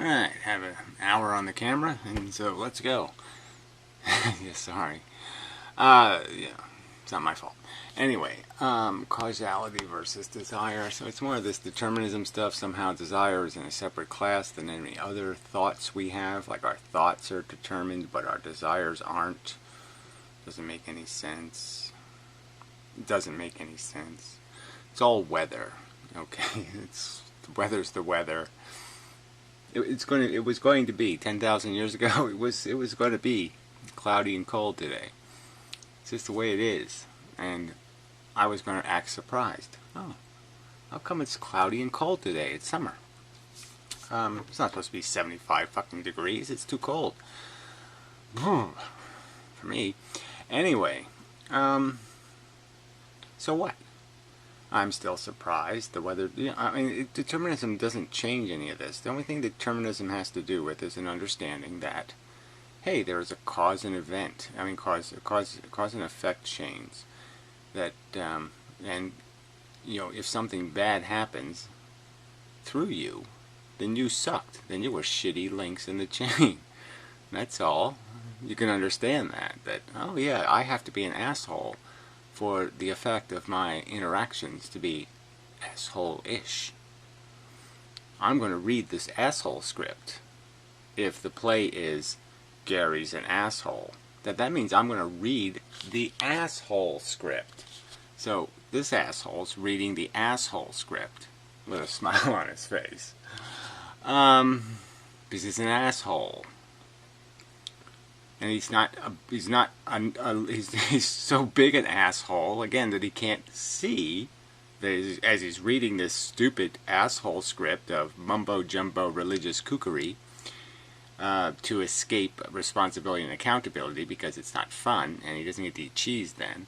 Alright, have an hour on the camera, and so let's go. Yeah, sorry. Yeah, it's not my fault. Anyway, causality versus desire. So it's more of this determinism stuff. Somehow desire is in a separate class than any other thoughts we have. Like our thoughts are determined, but our desires aren't. Doesn't make any sense. It doesn't make any sense. It's all weather. Okay, the weather's the weather. It was going to be 10,000 years ago. It was going to be cloudy and cold today. It's just the way it is, and I was going to act surprised. Oh, how come it's cloudy and cold today? It's summer. It's not supposed to be 75 fucking degrees. It's too cold for me. Anyway, so what? I'm still surprised. The weather, I mean, determinism doesn't change any of this. The only thing determinism has to do with is an understanding that, hey, there is a cause and event. I mean, cause and effect chains. That, and, you know, if something bad happens through you, then you sucked. Then you were shitty links in the chain. That's all. You can understand that, oh yeah, I have to be an asshole for the effect of my interactions to be asshole-ish. I'm going to read this asshole script. If the play is Gary's an asshole, that means I'm going to read the asshole script. So this asshole's reading the asshole script with a smile on his face. Because he's an asshole. And he's so big an asshole, again, that he can't see that as he's reading this stupid asshole script of mumbo-jumbo religious kookery to escape responsibility and accountability because it's not fun, and he doesn't get to eat cheese then.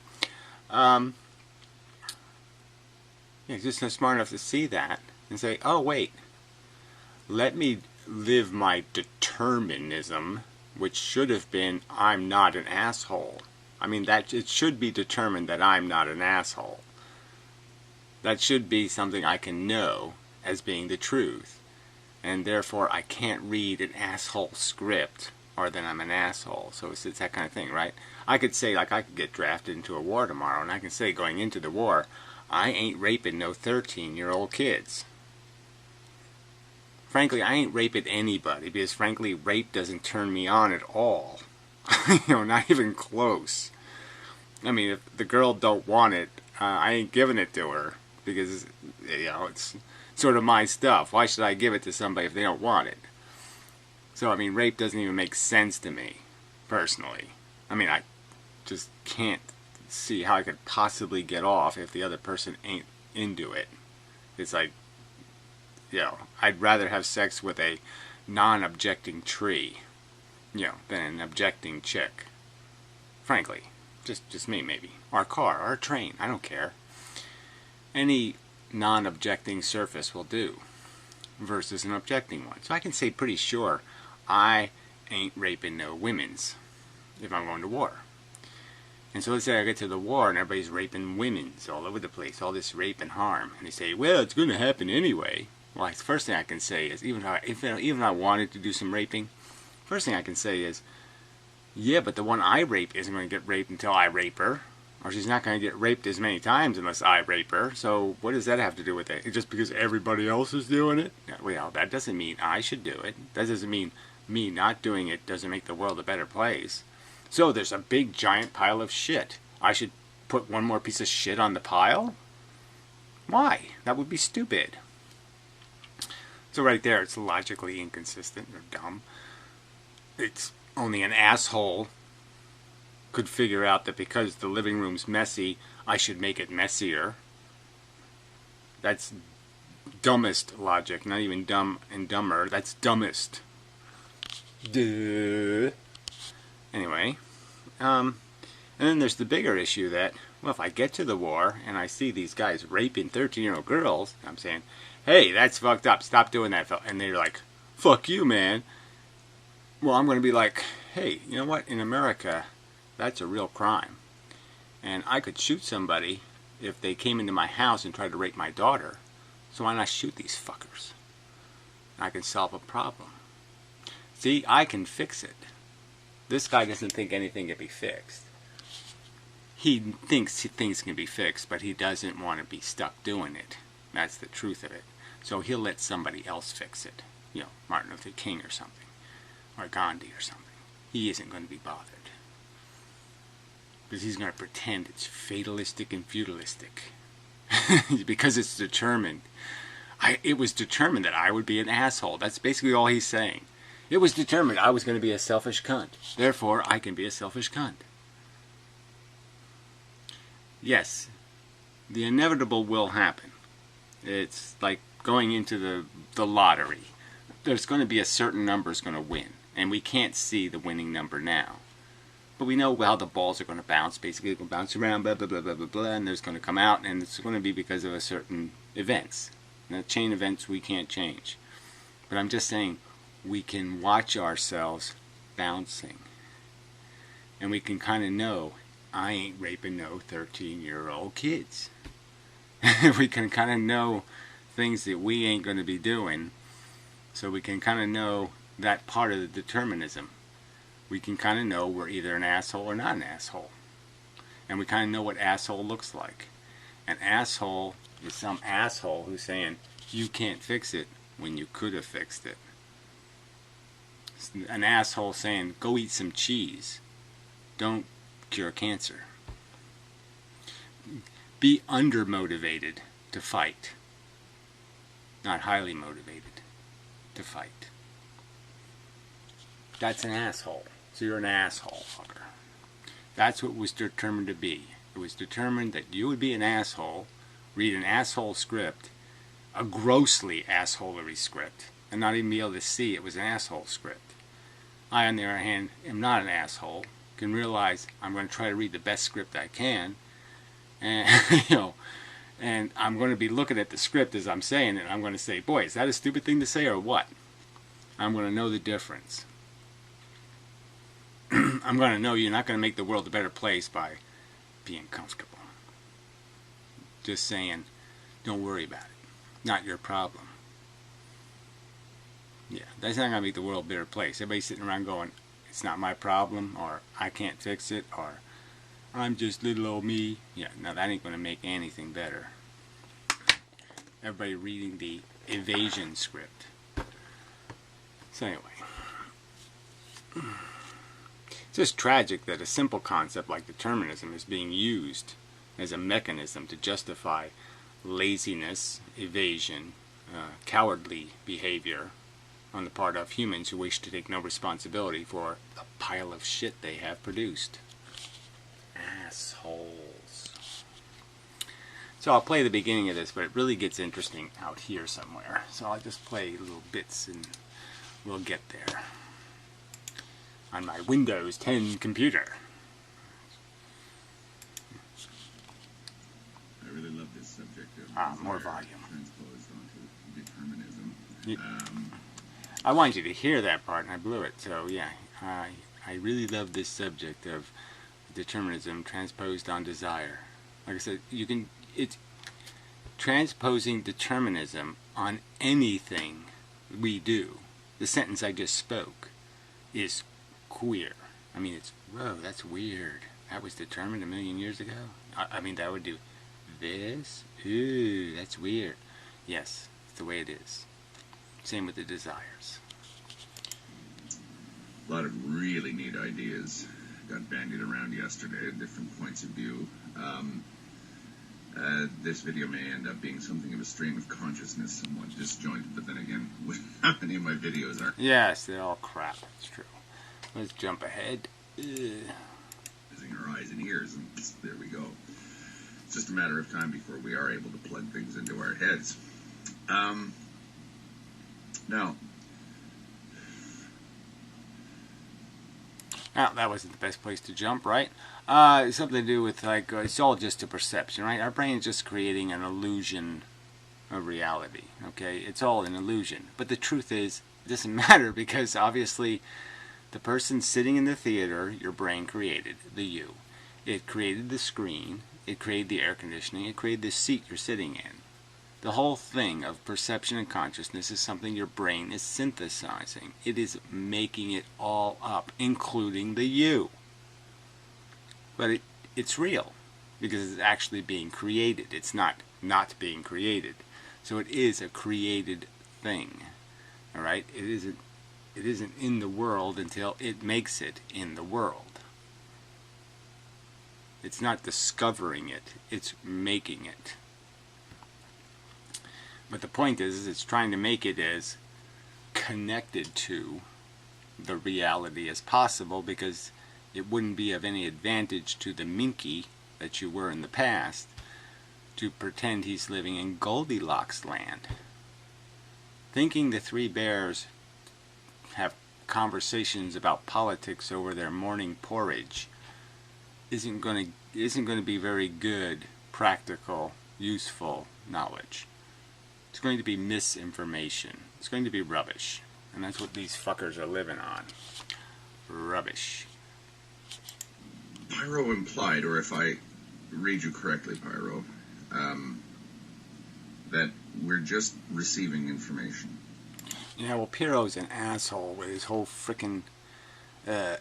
He's just not smart enough to see that and say, oh wait, let me live my determinism, which should have been, I'm not an asshole. I mean, that it should be determined that I'm not an asshole. That should be something I can know as being the truth. And therefore, I can't read an asshole script, or then I'm an asshole. So it's that kind of thing, right? I could say, like, I could get drafted into a war tomorrow, and I can say, going into the war, I ain't raping no 13-year-old kids. Frankly, I ain't raping anybody, because frankly, rape doesn't turn me on at all. You know, not even close. I mean, if the girl don't want it, I ain't giving it to her, because, you know, it's sort of my stuff. Why should I give it to somebody if they don't want it? So, I mean, rape doesn't even make sense to me, personally. I mean, I just can't see how I could possibly get off if the other person ain't into it. It's like, you know, I'd rather have sex with a non-objecting tree, you know, than an objecting chick. Frankly. Just me, maybe. Or a car, or a train, I don't care. Any non-objecting surface will do, versus an objecting one. So I can say pretty sure, I ain't raping no women's, if I'm going to war. And so let's say I get to the war and everybody's raping women's all over the place, all this rape and harm. And they say, well, it's going to happen anyway. Well, the first thing I can say is, even if I wanted to do some raping, first thing I can say is, yeah, but the one I rape isn't going to get raped until I rape her. Or she's not going to get raped as many times unless I rape her. So what does that have to do with it? It's just because everybody else is doing it? Well, that doesn't mean I should do it. That doesn't mean me not doing it doesn't make the world a better place. So there's a big giant pile of shit. I should put one more piece of shit on the pile? Why? That would be stupid. So right there, it's logically inconsistent or dumb. It's only an asshole could figure out that because the living room's messy, I should make it messier. That's dumbest logic. Not even dumb and dumber. That's dumbest. Duh. Anyway, and then there's the bigger issue that, well, if I get to the war and I see these guys raping 13-year-old girls, I'm saying, hey, that's fucked up, stop doing that, and they're like, fuck you, man. Well, I'm going to be like, hey, you know what, in America, that's a real crime. And I could shoot somebody if they came into my house and tried to rape my daughter, so why not shoot these fuckers? I can solve a problem. See, I can fix it. This guy doesn't think anything can be fixed. He thinks things can be fixed, but he doesn't want to be stuck doing it. That's the truth of it. So he'll let somebody else fix it. You know, Martin Luther King or something. Or Gandhi or something. He isn't going to be bothered. Because he's going to pretend it's fatalistic and feudalistic. Because it's determined. It was determined that I would be an asshole. That's basically all he's saying. It was determined I was going to be a selfish cunt. Therefore, I can be a selfish cunt. Yes, the inevitable will happen. It's like going into the lottery. There's going to be a certain number is going to win. And we can't see the winning number now. But we know how the balls are going to bounce. Basically, they're going to bounce around, blah, blah, blah, blah, blah, blah, and there's going to come out, and it's going to be because of a certain events. And the chain events we can't change. But I'm just saying, we can watch ourselves bouncing. And we can kind of know, I ain't raping no 13-year-old kids. We can kind of know things that we ain't going to be doing. So we can kind of know that part of the determinism. We can kind of know we're either an asshole or not an asshole. And we kind of know what asshole looks like. An asshole is some asshole who's saying, you can't fix it when you could have fixed it. It's an asshole saying, go eat some cheese. Don't cure cancer. Be undermotivated to fight. Not highly motivated to fight. That's an asshole. So you're an asshole, fucker. That's what was determined to be. It was determined that you would be an asshole, read an asshole script, a grossly assholery script, and not even be able to see it was an asshole script. I, on the other hand, am not an asshole. Can realize I'm going to try to read the best script I can, and and I'm going to be looking at the script as I'm saying it. And I'm going to say, boy, is that a stupid thing to say or what? I'm going to know the difference. I'm going to know you're not going to make the world a better place by being comfortable. Just saying, don't worry about it. Not your problem. Yeah, that's not going to make the world a better place. Everybody's sitting around going, it's not my problem, or I can't fix it, or I'm just little old me. Yeah, no, that ain't going to make anything better. Everybody reading the evasion script. So anyway. It's just tragic that a simple concept like determinism is being used as a mechanism to justify laziness, evasion, cowardly behavior on the part of humans who wish to take no responsibility for the pile of shit they have produced. Assholes. So I'll play the beginning of this, but it really gets interesting out here somewhere. So I'll just play little bits and we'll get there. On my Windows 10 computer. I really love this subject of more volume. Transposed onto determinism. I wanted you to hear that part and I blew it. So yeah, I really love this subject of determinism transposed on desire. Like I said, it's transposing determinism on anything we do. The sentence I just spoke is queer. I mean, it's, whoa, that's weird. That was determined 1,000,000 years ago? I mean, that would do this? Ooh, that's weird. Yes, it's the way it is. Same with the desires. A lot of really neat ideas got bandied around yesterday at different points of view. This video may end up being something of a stream of consciousness, somewhat disjointed, but then again, how many of my videos are? Yes, they're all crap. It's true. Let's jump ahead. Using our eyes and ears, and there we go. It's just a matter of time before we are able to plug things into our heads. Now, that wasn't the best place to jump, right? Something to do with, like, it's all just a perception, right? Our brain is just creating an illusion of reality, okay? It's all an illusion. But the truth is, it doesn't matter because, obviously, the person sitting in the theater, your brain created, the you. It created the screen, it created the air conditioning, it created the seat you're sitting in. The whole thing of perception and consciousness is something your brain is synthesizing. It is making it all up, including the you. But it's real, because it's actually being created. It's not being created. So it is a created thing. All right? It isn't in the world until it makes it in the world. It's not discovering it, it's making it. But the point is it's trying to make it as connected to the reality as possible, because it wouldn't be of any advantage to the Minky that you were in the past to pretend he's living in Goldilocks land. Thinking the three bears have conversations about politics over their morning porridge isn't going to be very good, practical, useful knowledge. It's going to be misinformation. It's going to be rubbish. And that's what these fuckers are living on. Rubbish. Pyro implied, or if I read you correctly, Pyro, that we're just receiving information. Yeah, well, Pyro's an asshole with his whole frickin'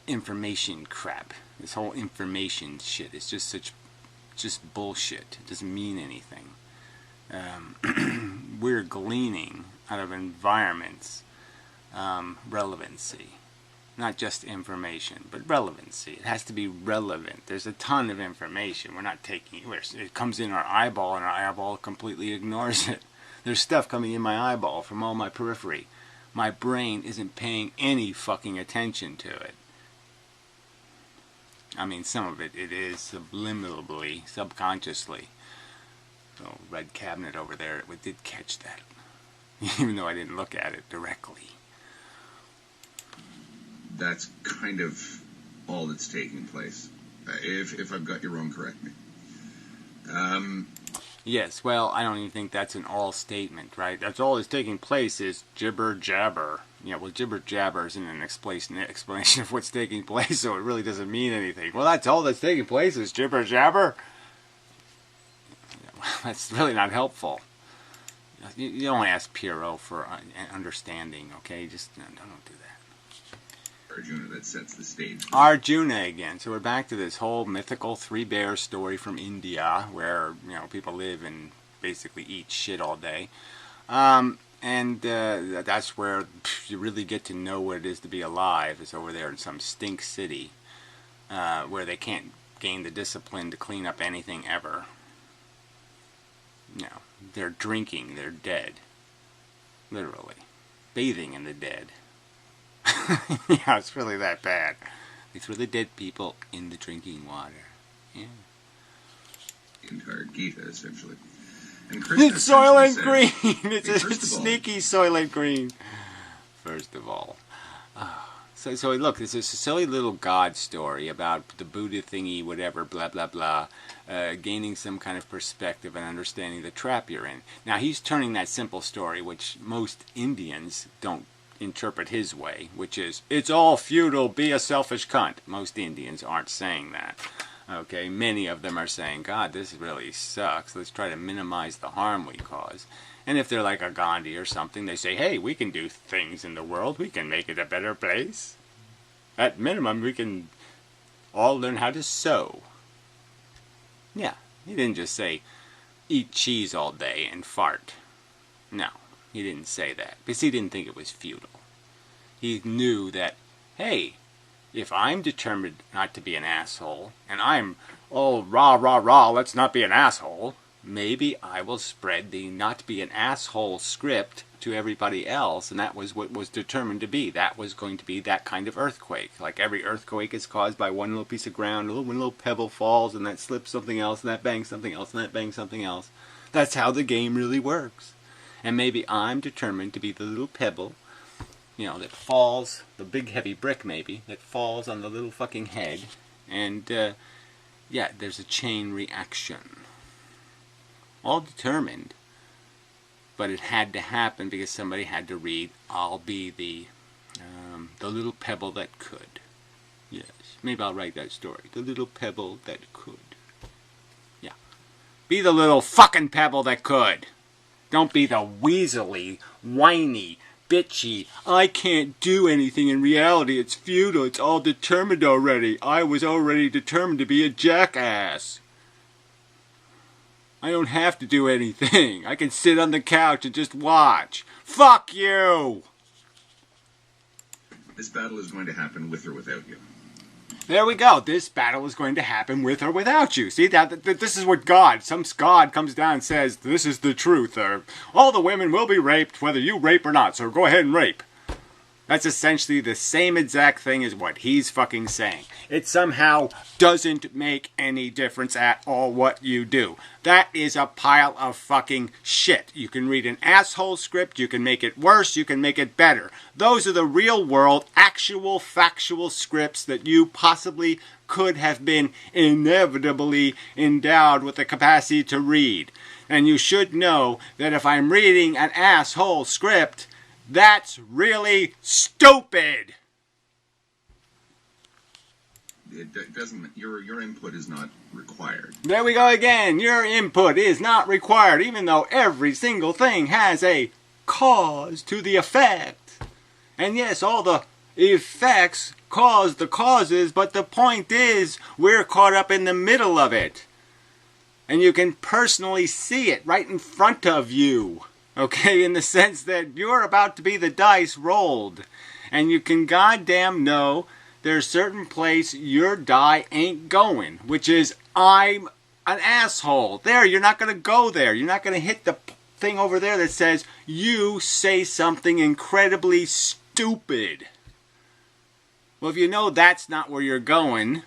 information crap. This whole information shit is just bullshit. It doesn't mean anything. We're gleaning out of environments relevancy. Not just information, but relevancy. It has to be relevant. There's a ton of information. We're not taking it. It comes in our eyeball, and our eyeball completely ignores it. There's stuff coming in my eyeball from all my periphery. My brain isn't paying any fucking attention to it. I mean, some of it is subliminally, subconsciously. So, red cabinet over there, it did catch that. Even though I didn't look at it directly. That's kind of all that's taking place. If I've got you wrong, correct me. Yes, well, I don't even think that's an all statement, right? That's all that's taking place is jibber jabber. Yeah, well, jibber jabber isn't an explanation of what's taking place, so it really doesn't mean anything. Well, that's all that's taking place is jibber jabber. That's really not helpful. You don't ask Piero for understanding, okay? Just don't do that. Arjuna, that sets the stage. Arjuna again. So we're back to this whole mythical three bears story from India, where people live and basically eat shit all day, and that's where you really get to know what it is to be alive. Is over there in some stink city, where they can't gain the discipline to clean up anything ever. They're drinking, they're dead. Literally. Bathing in the dead. Yeah, it's really that bad. They throw the dead people in the drinking water. Yeah. The entire Gita, essentially. And it's Soylent Green! It's a sneaky Soylent Green. First of all. So look, this is a silly little God story about the Buddha thingy, whatever, blah, blah, blah, gaining some kind of perspective and understanding the trap you're in. Now, he's turning that simple story, which most Indians don't interpret his way, which is, it's all futile, be a selfish cunt. Most Indians aren't saying that. Okay, many of them are saying, God, this really sucks. Let's try to minimize the harm we cause. And if they're like a Gandhi or something, they say, hey, we can do things in the world. We can make it a better place. At minimum, we can all learn how to sew. Yeah, he didn't just say, eat cheese all day and fart. No, he didn't say that. Because he didn't think it was futile. He knew that, hey, if I'm determined not to be an asshole, and I'm, oh, rah, rah, rah, let's not be an asshole, maybe I will spread the not be an asshole script to everybody else, and that was what was determined to be. That was going to be that kind of earthquake. Like every earthquake is caused by one little piece of ground, one little pebble falls, and that slips something else, and that bangs something else, and that bangs something else. That's how the game really works. And maybe I'm determined to be the little pebble, that falls, the big heavy brick maybe, that falls on the little fucking head, and, yeah, there's a chain reaction. All determined, but it had to happen because somebody had to read, I'll be the little pebble that could. Yes, maybe I'll write that story. The little pebble that could. Yeah. Be the little fucking pebble that could. Don't be the weaselly, whiny, bitchy, I can't do anything in reality, it's futile, it's all determined already. I was already determined to be a jackass. I don't have to do anything. I can sit on the couch and just watch. Fuck you! This battle is going to happen with or without you. There we go. This battle is going to happen with or without you. See, this is what God, some God comes down and says, this is the truth, or all the women will be raped whether you rape or not, so go ahead and rape. That's essentially the same exact thing as what he's fucking saying. It somehow doesn't make any difference at all what you do. That is a pile of fucking shit. You can read an asshole script, you can make it worse, you can make it better. Those are the real world, actual, factual scripts that you possibly could have been inevitably endowed with the capacity to read. And you should know that if I'm reading an asshole script, that's really stupid. It doesn't. Your input is not required. There we go again. Your input is not required, even though every single thing has a cause to the effect. And yes, all the effects cause the causes, but the point is, we're caught up in the middle of it. And you can personally see it right in front of you. Okay, in the sense that you're about to be the dice rolled. And you can goddamn know there's a certain place your die ain't going. Which is, I'm an asshole. There, you're not going to go there. You're not going to hit the thing over there that says, you say something incredibly stupid. Well, if you know that's not where you're going,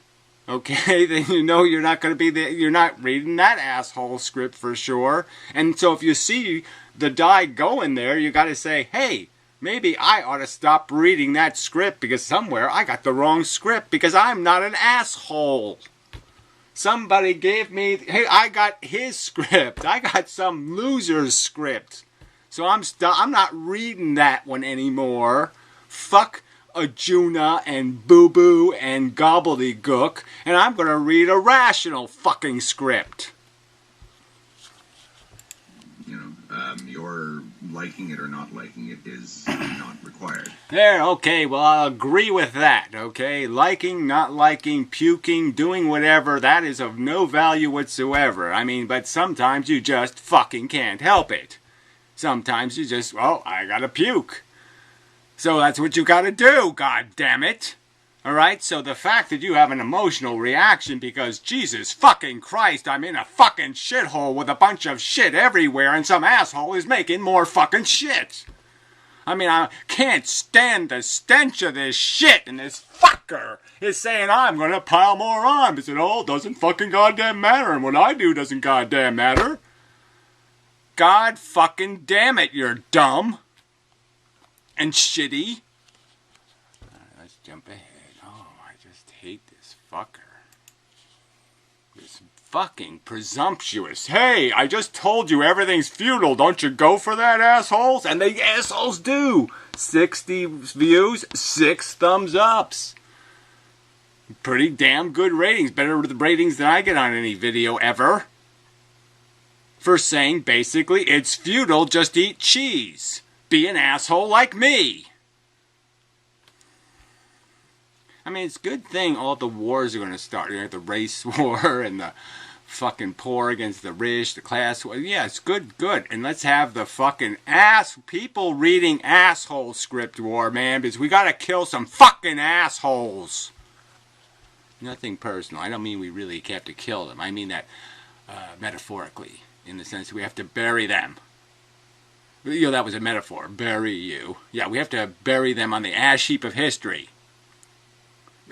okay, then you know you're not going to be there. You're not reading that asshole script for sure. And so if you see the die going there, you got to say, hey, maybe I ought to stop reading that script because somewhere I got the wrong script because I'm not an asshole. Somebody gave me, hey, I got his script. I got some loser's script. So I'm not reading that one anymore. Fuck Arjuna and Boo Boo and Gobbledygook, and I'm going to read a rational fucking script. Your liking it or not liking it is not required. There, okay, well, I'll agree with that, okay? Liking, not liking, puking, doing whatever, that is of no value whatsoever. I mean, but sometimes you just fucking can't help it. Sometimes you just, well, I gotta puke. So that's what you gotta do, god damn it. Alright, so the fact that you have an emotional reaction because, Jesus fucking Christ, I'm in a fucking shithole with a bunch of shit everywhere and some asshole is making more fucking shit. I mean, I can't stand the stench of this shit, and this fucker is saying I'm gonna pile more on because it all doesn't fucking goddamn matter, and what I do doesn't goddamn matter. God fucking damn it, you're dumb. And shitty. Let's jump ahead. Oh, I just hate this fucker. This fucking presumptuous. Hey, I just told you everything's futile. Don't you go for that, assholes? And the assholes do. 60 views, 6 thumbs ups. Pretty damn good ratings. Better ratings than I get on any video ever. For saying, basically, it's futile, just eat cheese. Be an asshole like me. I mean, it's a good thing all the wars are going to start. You know, the race war and the fucking poor against the rich, the class war. Yeah, it's good. And let's have the fucking people reading asshole script war, man, because we got to kill some fucking assholes. Nothing personal. I don't mean we really have to kill them. I mean that metaphorically, in the sense we have to bury them. You know, that was a metaphor. Bury you. Yeah, we have to bury them on the ash heap of history.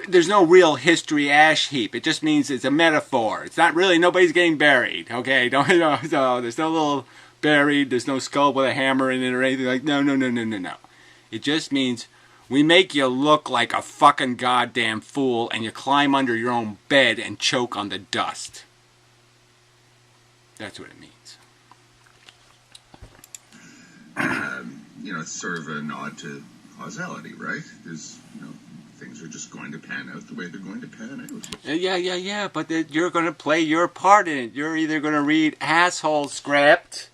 There's no real history ash heap. It just means it's a metaphor. It's not really, nobody's getting buried. Okay? Don't, you know, so there's no little buried, there's no skull with a hammer in it or anything like no. It just means we make you look like a fucking goddamn fool and you climb under your own bed and choke on the dust. That's what it means. It's sort of a nod to causality, right? Because, things are just going to pan out the way they're going to pan out. Yeah, but you're going to play your part in it. You're either going to read asshole script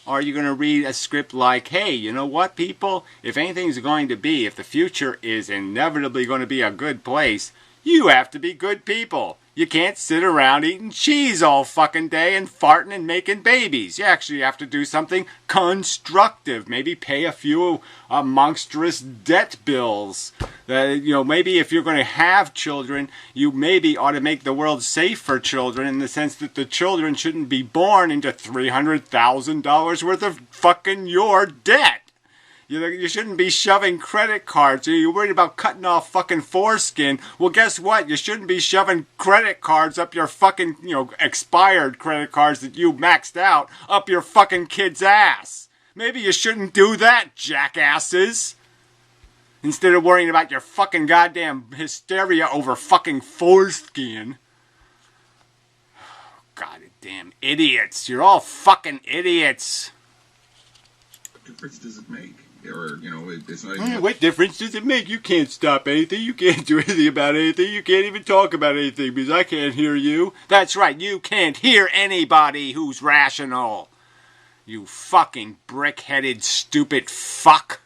Or are you going to read a script like, hey, you know what, people? If anything's going to be, if the future is inevitably going to be a good place, you have to be good people. You can't sit around eating cheese all fucking day and farting and making babies. You actually have to do something constructive. Maybe pay a few monstrous debt bills. Maybe if you're going to have children, you maybe ought to make the world safe for children in the sense that the children shouldn't be born into $300,000 worth of fucking your debt. You shouldn't be shoving credit cards. You're worried about cutting off fucking foreskin. Well, guess what? You shouldn't be shoving credit cards up your fucking, expired credit cards that you maxed out up your fucking kid's ass. Maybe you shouldn't do that, jackasses. Instead of worrying about your fucking goddamn hysteria over fucking foreskin. God damn idiots. You're all fucking idiots. What difference does it make? Or, it's not even... What difference does it make? You can't stop anything. You can't do anything about anything. You can't even talk about anything because I can't hear you. That's right. You can't hear anybody who's rational. You fucking brick-headed stupid fuck.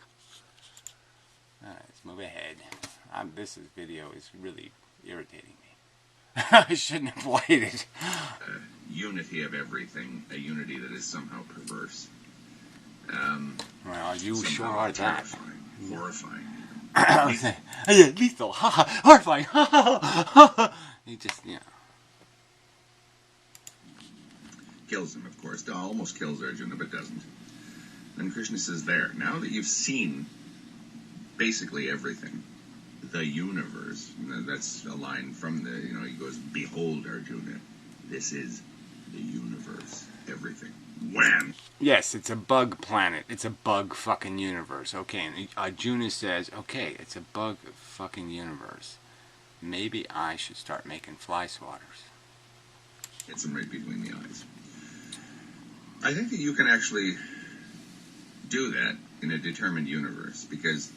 Alright, let's move ahead. This video is really irritating me. I shouldn't have played it. Unity of everything. A unity that is somehow perverse. Well, you sure are that. Horrifying. Lethal. Horrifying. He just, Kills him, of course. Almost kills Arjuna, but doesn't. Then Krishna says there, now that you've seen basically everything, the universe, that's a line from he goes, behold, Arjuna, this is the universe, everything. Wham! Yes, it's a bug planet. It's a bug fucking universe. Okay, and Arjuna says, okay, it's a bug fucking universe. Maybe I should start making fly swatters. Hits him right between the eyes. I think that you can actually do that in a determined universe, because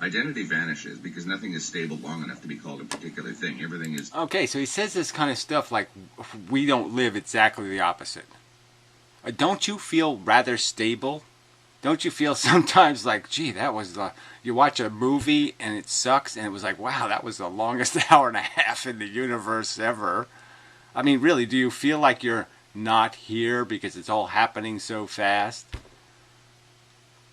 identity vanishes, because nothing is stable long enough to be called a particular thing. Everything is... Okay, so he says this kind of stuff like, we don't live exactly the opposite. Don't you feel rather stable? Don't you feel sometimes like, gee, that was you watch a movie and it sucks, and it was like, wow, that was the longest hour and a half in the universe ever. I mean, really, do you feel like you're not here because it's all happening so fast?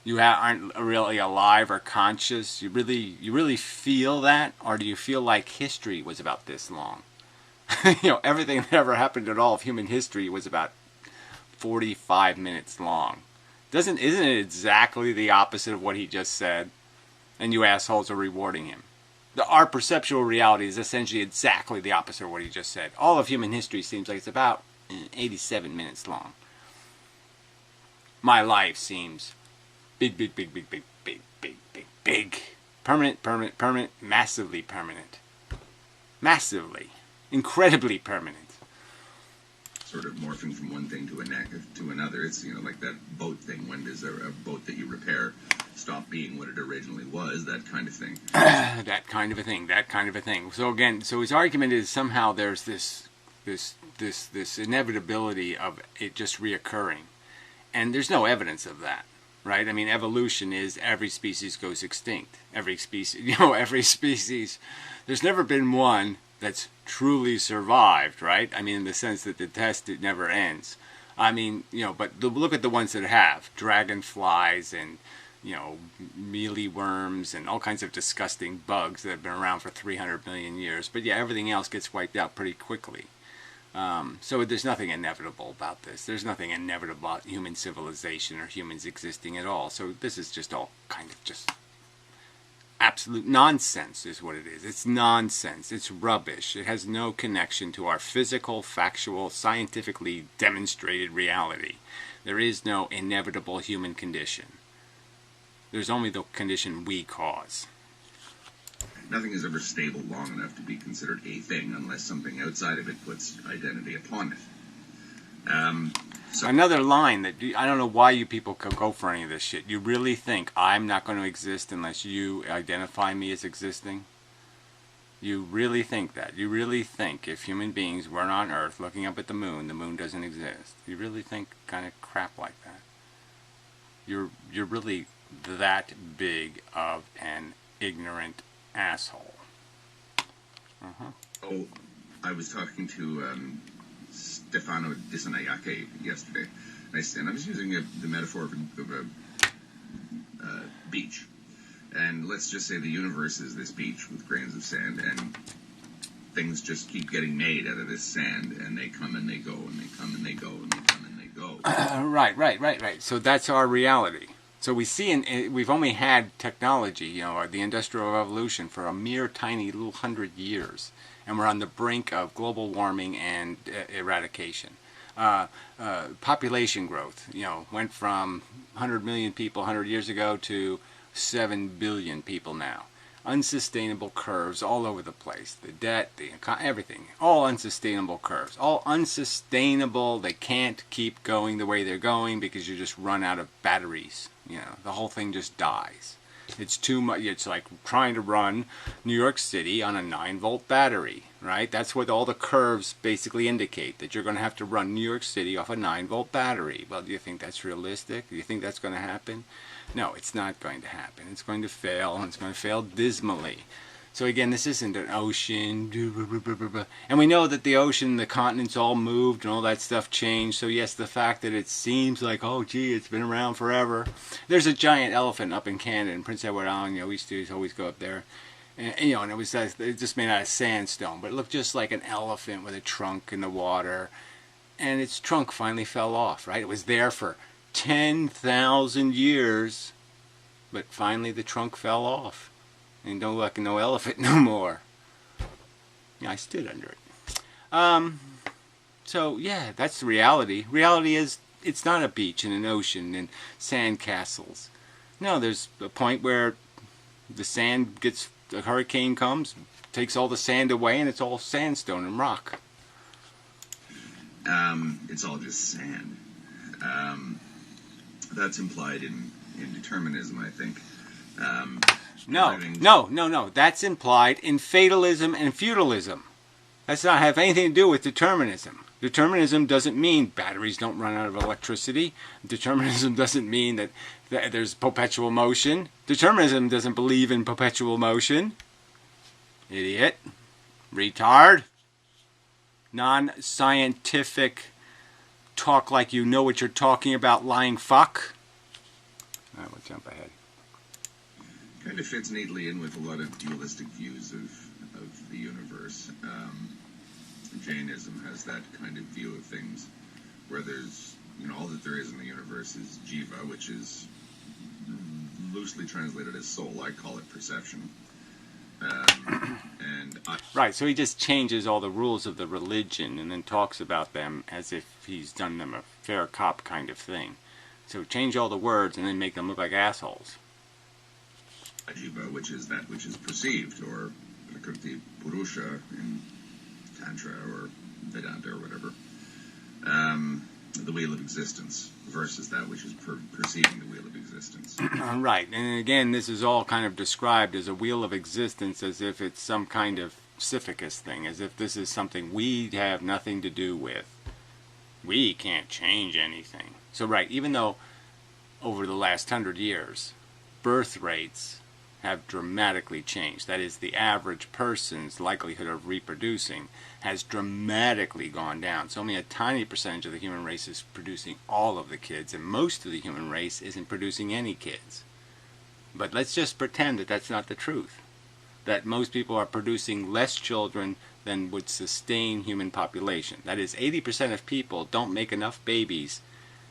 You aren't really alive or conscious? You really feel that? Or do you feel like history was about this long? Everything that ever happened at all of human history was about 45 minutes long. Isn't it exactly the opposite of what he just said? And you assholes are rewarding him. Our perceptual reality is essentially exactly the opposite of what he just said. All of human history seems like it's about 87 minutes long. My life seems big. Permanent, massively permanent. Massively. Incredibly permanent. Sort of morphing from one thing to another. It's, like that boat thing. When does a boat that you repair stop being what it originally was? That kind of thing. That kind of a thing. So again, his argument is somehow there's this inevitability of it just reoccurring. And there's no evidence of that, right? I mean, evolution is every species goes extinct. Every species, there's never been one that's truly survived, right? I mean, in the sense that the test, it never ends. I mean, but look at the ones that have. Dragonflies and, mealyworms and all kinds of disgusting bugs that have been around for 300 million years. But yeah, everything else gets wiped out pretty quickly. So there's nothing inevitable about this. There's nothing inevitable about human civilization or humans existing at all. So this is just all kind of just absolute nonsense is what it is. It's nonsense. It's rubbish. It has no connection to our physical, factual, scientifically demonstrated reality. There is no inevitable human condition. There's only the condition we cause. Nothing is ever stable long enough to be considered a thing unless something outside of it puts identity upon it. Another line that I don't know why you people could go for any of this shit. You really think I'm not going to exist unless you identify me as existing? You really think that? You really think if human beings weren't on Earth looking up at the moon doesn't exist? You really think kind of crap like that? you're really that big of an ignorant asshole. Oh, I was talking to Stefano Dissanayake yesterday, and I was using the metaphor of a beach. And let's just say the universe is this beach with grains of sand, and things just keep getting made out of this sand, and they come and they go, and they come and they go, and they come and they go. Right. So that's our reality. So we see, we've only had technology, the Industrial Revolution, for a mere tiny little 100 years. And we're on the brink of global warming and eradication. Population growth, went from 100 million people 100 years ago to 7 billion people now. Unsustainable curves all over the place. The debt, everything. All unsustainable curves. All unsustainable. They can't keep going the way they're going because you just run out of batteries. The whole thing just dies. It's too much. It's like trying to run New York City on a 9-volt battery, right? That's what all the curves basically indicate, that you're going to have to run New York City off a 9-volt battery. Well, do you think that's realistic? Do you think that's going to happen? No, it's not going to happen. It's going to fail, and it's going to fail dismally. So again, this isn't an ocean. And we know that the ocean, the continents all moved and all that stuff changed. So yes, the fact that it seems like, oh gee, it's been around forever. There's a giant elephant up in Canada, in Prince Edward Island. We used to always go up there. And it was just made out of sandstone. But it looked just like an elephant with a trunk in the water. And its trunk finally fell off, right? It was there for 10,000 years. But finally the trunk fell off. And don't look like no elephant no more. Yeah, I stood under it. So yeah, that's the reality. Reality is, it's not a beach and an ocean and sand castles. No, there's a point where the sand gets, a hurricane comes, takes all the sand away, and it's all sandstone and rock. It's all just sand. That's implied in determinism, I think. No. That's implied in fatalism and feudalism. That's not have anything to do with determinism. Determinism doesn't mean batteries don't run out of electricity. Determinism doesn't mean that there's perpetual motion. Determinism doesn't believe in perpetual motion. Idiot. Retard. Non-scientific, talk like you know what you're talking about, lying fuck. Alright, we'll jump ahead. Kind of fits neatly in with a lot of dualistic views of the universe. Jainism has that kind of view of things, where there's, all that there is in the universe is jiva, which is loosely translated as soul. I call it perception. Right, so he just changes all the rules of the religion and then talks about them as if he's done them a fair cop kind of thing. So change all the words and then make them look like assholes. Jiva, which is that which is perceived, or Prakriti Purusha in Tantra or Vedanta or whatever. The wheel of existence versus that which is perceiving the wheel of existence. Right, and again, this is all kind of described as a wheel of existence, as if it's some kind of Sisyphus thing, as if this is something we have nothing to do with. We can't change anything. So right, even though over the last 100 years, birth rates have dramatically changed. That is, the average person's likelihood of reproducing has dramatically gone down. So only a tiny percentage of the human race is producing all of the kids, and most of the human race isn't producing any kids. But let's just pretend that that's not the truth. That most people are producing less children than would sustain human population. That is, 80% of people don't make enough babies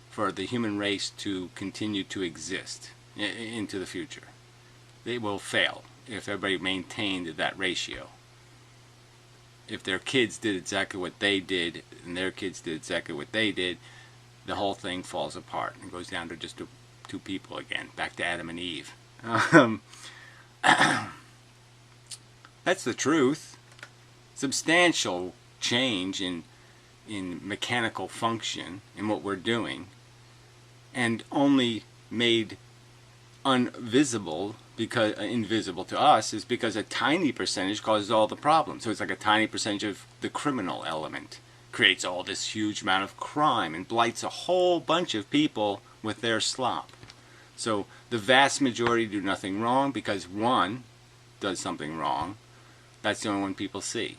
for the human race to continue to exist into the future. They will fail if everybody maintained that ratio. If their kids did exactly what they did, and their kids did exactly what they did, the whole thing falls apart and goes down to just two people again, back to Adam and Eve. That's the truth. Substantial change in mechanical function in what we're doing, and only made invisible to us is because a tiny percentage causes all the problems. So it's like a tiny percentage of the criminal element creates all this huge amount of crime and blights a whole bunch of people with their slop. So the vast majority do nothing wrong because one does something wrong. That's the only one people see.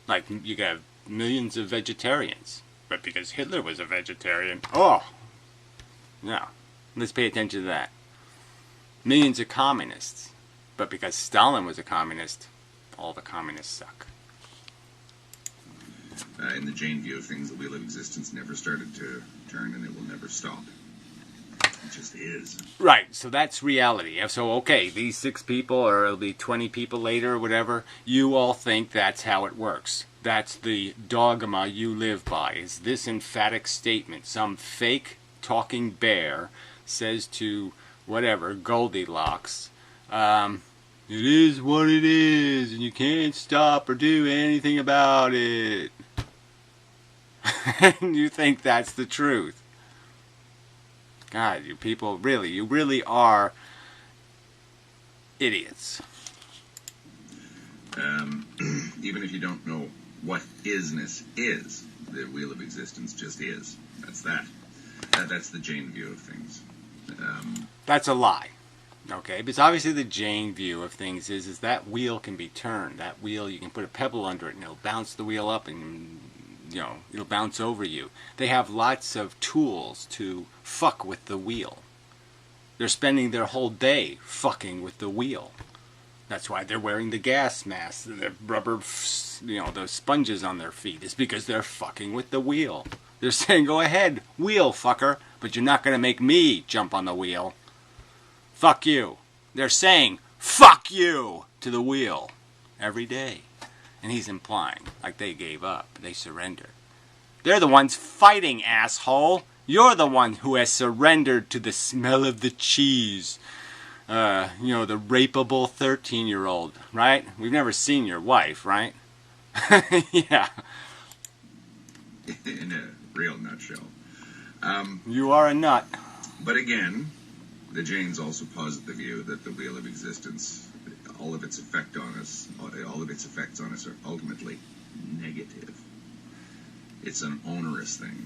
Like, you got millions of vegetarians, but because Hitler was a vegetarian, oh, no, let's pay attention to that. Millions of communists, but because Stalin was a communist, all the communists suck. In the Jane view of things, the wheel of existence never started to turn, and it will never stop. It just is. Right, so that's reality. So, okay, these 6 people, or it'll be 20 people later, or whatever, you all think that's how it works. That's the dogma you live by, is this emphatic statement. Some fake talking bear says to, whatever, Goldilocks, it is what it is, and you can't stop or do anything about it. And you think that's the truth. God, you people, really, you really are idiots. Even if you don't know what isness is, the wheel of existence just is. That's that. That's the Jane view of things. That's a lie. Okay, because obviously the Jane view of things is that wheel can be turned. That wheel, you can put a pebble under it and it'll bounce the wheel up and, it'll bounce over you. They have lots of tools to fuck with the wheel. They're spending their whole day fucking with the wheel. That's why they're wearing the gas masks, the rubber, those sponges on their feet. It's because they're fucking with the wheel. They're saying, go ahead, wheel fucker, but you're not going to make me jump on the wheel. Fuck you. They're saying, fuck you, to the wheel every day. And he's implying, like they gave up, they surrendered. They're the ones fighting, asshole. You're the one who has surrendered to the smell of the cheese. The rapeable 13-year-old, right? We've never seen your wife, right? Yeah. In a real nutshell. You are a nut. But again, the Janes also posit the view that the wheel of existence, all of its effects on us are ultimately negative. It's an onerous thing.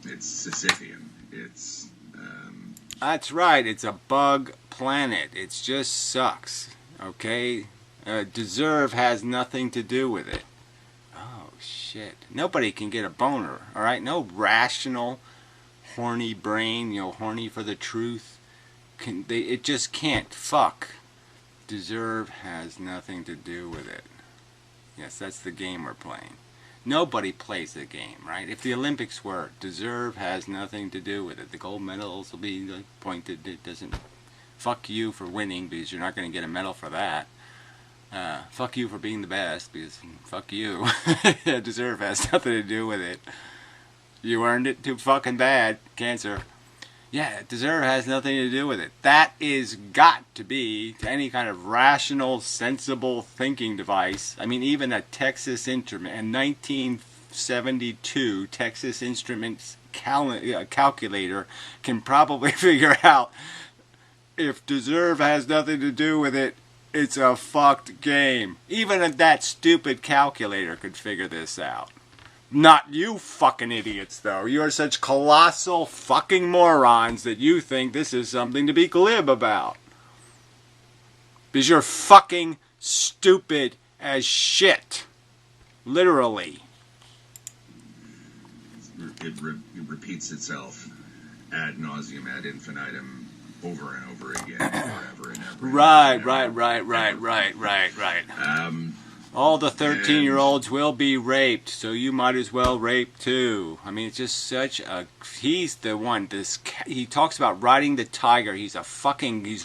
It's Sisyphean. It's That's right. It's a bug planet. It just sucks. Okay? Deserve has nothing to do with it. Oh, shit. Nobody can get a boner, alright? No rational, horny brain, horny for the truth. It just can't fuck. Deserve has nothing to do with it. Yes, that's the game we're playing. Nobody plays the game, right? If the Olympics were, deserve has nothing to do with it. The gold medals will be pointed. It doesn't. Fuck you for winning because you're not going to get a medal for that. Fuck you for being the best because fuck you. Deserve has nothing to do with it. You earned it too fucking bad. Cancer. Yeah, deserve has nothing to do with it. That is got to be, to any kind of rational, sensible thinking device. I mean, even a Texas Instrument, in 1972, Texas Instruments calculator can probably figure out if deserve has nothing to do with it, it's a fucked game. Even if that stupid calculator could figure this out. Not you fucking idiots, though. You are such colossal fucking morons that you think this is something to be glib about. Because you're fucking stupid as shit. Literally. It repeats itself ad nauseum, ad infinitum, over and over again, forever and ever. Right. All the 13-year-olds will be raped, so you might as well rape too. I mean, it's just such a... He's the one, he talks about riding the tiger. He's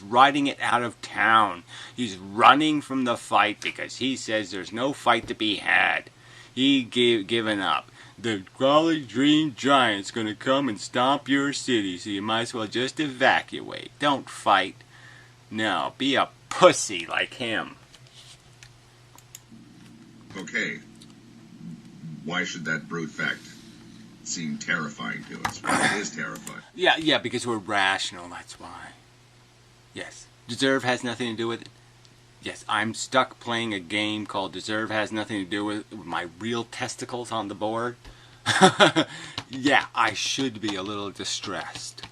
riding it out of town. He's running from the fight because he says there's no fight to be had. Given up. The Golly Dream Giant's gonna come and stomp your city, so you might as well just evacuate. Don't fight. No, be a pussy like him. Okay, why should that brute fact seem terrifying to us? Well, it is terrifying. Yeah, because we're rational, that's why. Yes. Deserve has nothing to do with it. Yes, I'm stuck playing a game called Deserve has nothing to do with my real testicles on the board. Yeah, I should be a little distressed.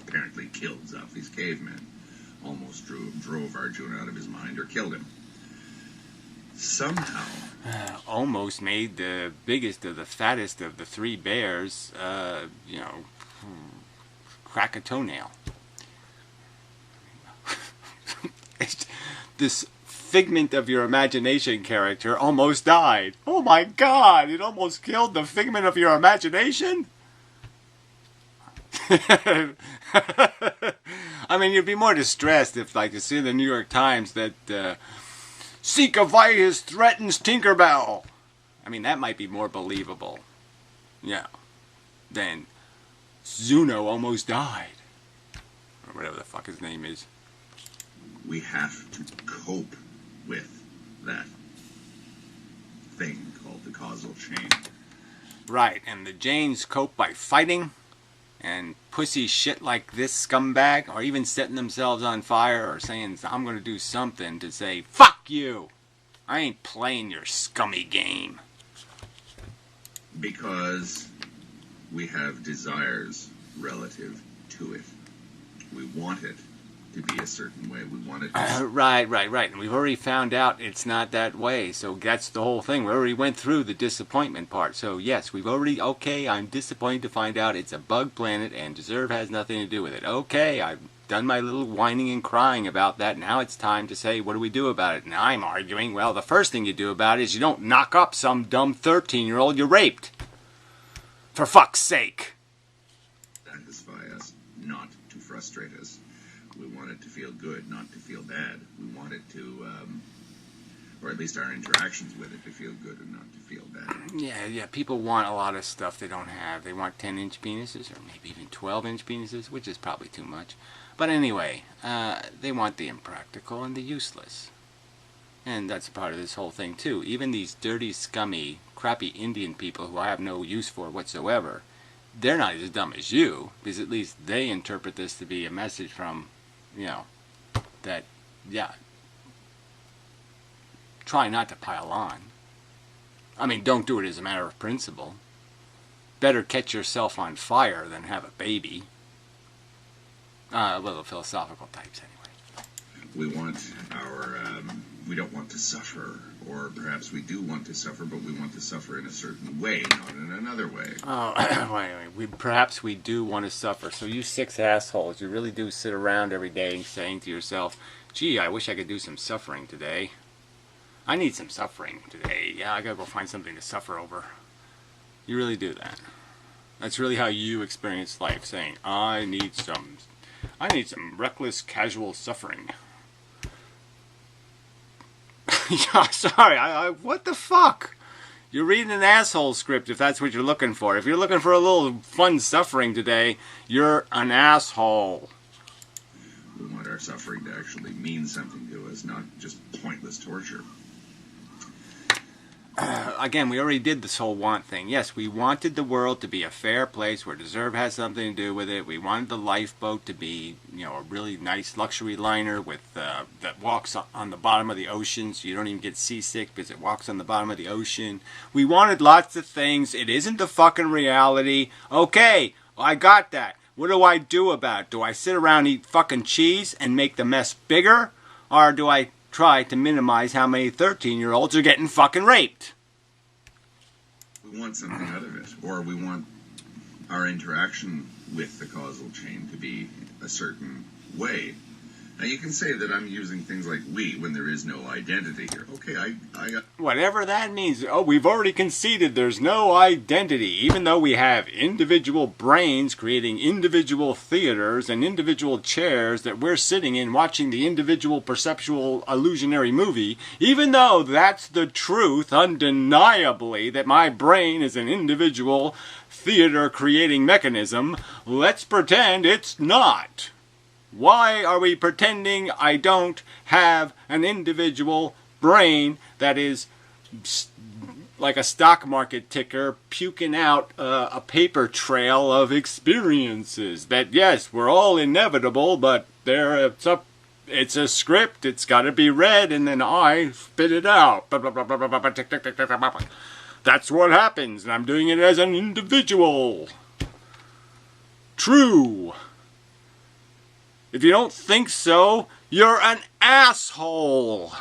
apparently killed Zafi's cavemen, almost drove Arjuna out of his mind or killed him. Somehow, almost made the biggest of the fattest of the three bears, crack a toenail. This figment of your imagination character almost died. Oh my god, it almost killed the figment of your imagination? I mean, you'd be more distressed if, like, you see in the New York Times that Sika Vias threatens Tinkerbell. I mean, that might be more believable. Yeah. Than Zuno almost died. Or whatever the fuck his name is. we have to cope with that thing called the causal chain. Right, and the Janes cope by fighting, and pussy shit like this scumbag, or even setting themselves on fire, or saying, I'm going to do something to say, fuck you! I ain't playing your scummy game. Because we have desires relative to it. We want it to be a certain way. We want it to... Right. And we've already found out it's not that way. So that's the whole thing. We already went through the disappointment part. So yes, we've already... Okay, I'm disappointed to find out it's a bug planet and Deserve has nothing to do with it. Okay, I've done my little whining and crying about that. Now it's time to say, what do we do about it? Now I'm arguing, well, the first thing you do about it is you don't knock up some dumb 13-year-old you raped. For fuck's sake. Satisfy us, not to frustrate us. We want it to feel good, not to feel bad. We want it to, or at least our interactions with it, to feel good and not to feel bad. Yeah, people want a lot of stuff they don't have. They want 10-inch penises, or maybe even 12-inch penises, which is probably too much. But anyway, they want the impractical and the useless. And that's part of this whole thing, too. Even these dirty, scummy, crappy Indian people who I have no use for whatsoever, they're not as dumb as you, because at least they interpret this to be a message from, that, try not to pile on. I mean, don't do it as a matter of principle. Better catch yourself on fire than have a baby. Little philosophical types, anyway. We want our, we don't want to suffer, or perhaps we do want to suffer, but we want to suffer in a certain way, not in another way. Wait, perhaps we do want to suffer. So you six assholes, you really do sit around every day saying to yourself, gee, I wish I could do some suffering today. I need some suffering today. Yeah, I gotta go find something to suffer over. You really do that. That's really how you experience life, saying, I need some reckless, casual suffering. Yeah, sorry, what the fuck? You're reading an asshole script if that's what you're looking for. If you're looking for a little fun suffering today, you're an asshole. We want our suffering to actually mean something to us, not just pointless torture. Again, we already did this whole want thing. Yes, we wanted the world to be a fair place where Deserve has something to do with it. We wanted the lifeboat to be, a really nice luxury liner with that walks on the bottom of the ocean, so you don't even get seasick because it walks on the bottom of the ocean. We wanted lots of things. It isn't the fucking reality. Okay, I got that. What do I do about it? Do I sit around and eat fucking cheese and make the mess bigger? Or do I try to minimize how many 13-year-olds are getting fucking raped? We want something out of it, or we want our interaction with the causal chain to be a certain way. Now you can say that I'm using things like we when there is no identity here. Okay, I whatever that means. Oh, we've already conceded there's no identity, even though we have individual brains creating individual theaters and individual chairs that we're sitting in watching the individual perceptual illusionary movie. Even though that's the truth, undeniably, that my brain is an individual theater creating mechanism, let's pretend it's not. Why are we pretending I don't have an individual brain that is like a stock market ticker puking out a paper trail of experiences? That, yes, we're all inevitable, but it's a script, it's got to be read, and then I spit it out. That's what happens, and I'm doing it as an individual. True. If you don't think so, you're an asshole.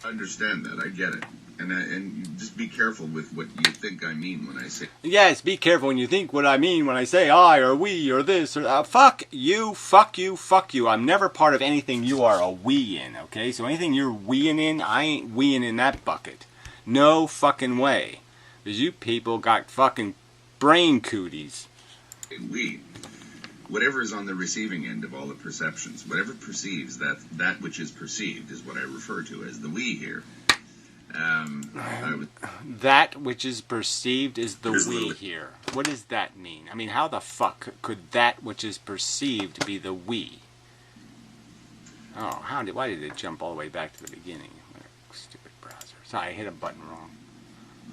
I understand that. I get it. And just be careful with what you think I mean when I say. Yes, be careful when you think what I mean when I say I or we or this or fuck you, fuck you, fuck you. I'm never part of anything you are a we in, okay? So anything you're weeing in, I ain't weeing in that bucket. No fucking way. Because you people got fucking brain cooties. We, whatever is on the receiving end of all the perceptions, whatever perceives that which is perceived is what I refer to as the we here. That which is perceived is the we here. What does that mean? I mean, how the fuck could that which is perceived be the we? Oh, why did it jump all the way back to the beginning? Stupid browser. Sorry, I hit a button wrong.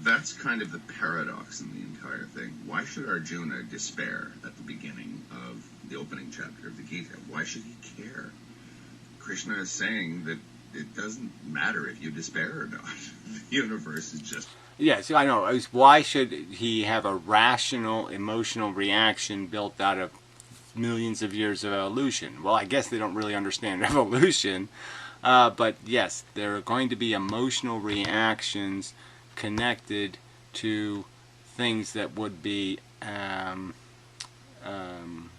That's kind of the paradox in the entire thing. Why should Arjuna despair at the beginning of the opening chapter of the Gita? Why should he care? Krishna is saying that it doesn't matter if you despair or not. The universe is just... Yes, I know. Why should he have a rational, emotional reaction built out of millions of years of evolution? Well, I guess they don't really understand evolution. But yes, there are going to be emotional reactions connected to things that would be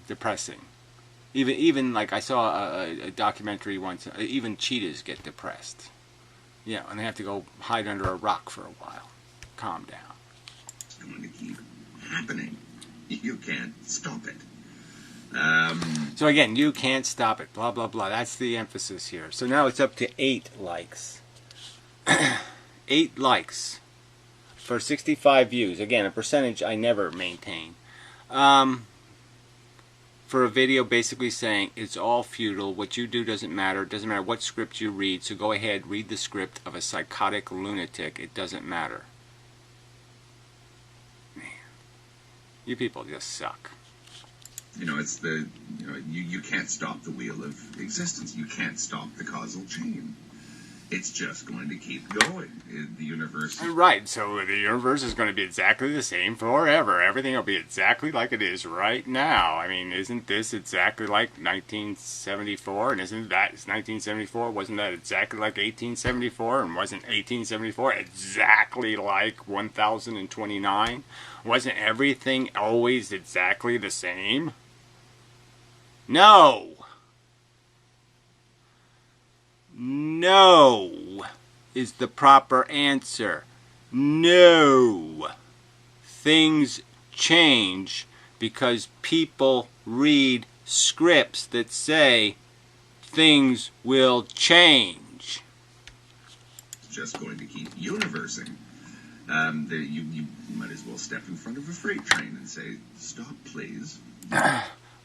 depressing. Even like I saw a documentary once, even cheetahs get depressed. Yeah, and they have to go hide under a rock for a while. Calm down. It's going to keep happening. You can't stop it. So again, you can't stop it. Blah, blah, blah. That's the emphasis here. So now it's up to 8 likes. 8 likes for 65 views. Again, a percentage I never maintain. For a video basically saying it's all futile, what you do doesn't matter, it doesn't matter what script you read, so go ahead, read the script of a psychotic lunatic, it doesn't matter. Man, you people just suck. You know, it's the, you can't stop the wheel of existence, you can't stop the causal chain. It's just going to keep going. The universe... Right, so the universe is going to be exactly the same forever. Everything will be exactly like it is right now. I mean, isn't this exactly like 1974? And isn't that 1974? Wasn't that exactly like 1874? And wasn't 1874 exactly like 1029? Wasn't everything always exactly the same? No! No is the proper answer. No. Things change because people read scripts that say things will change. It's just going to keep universing. You might as well step in front of a freight train and say, "Stop, please."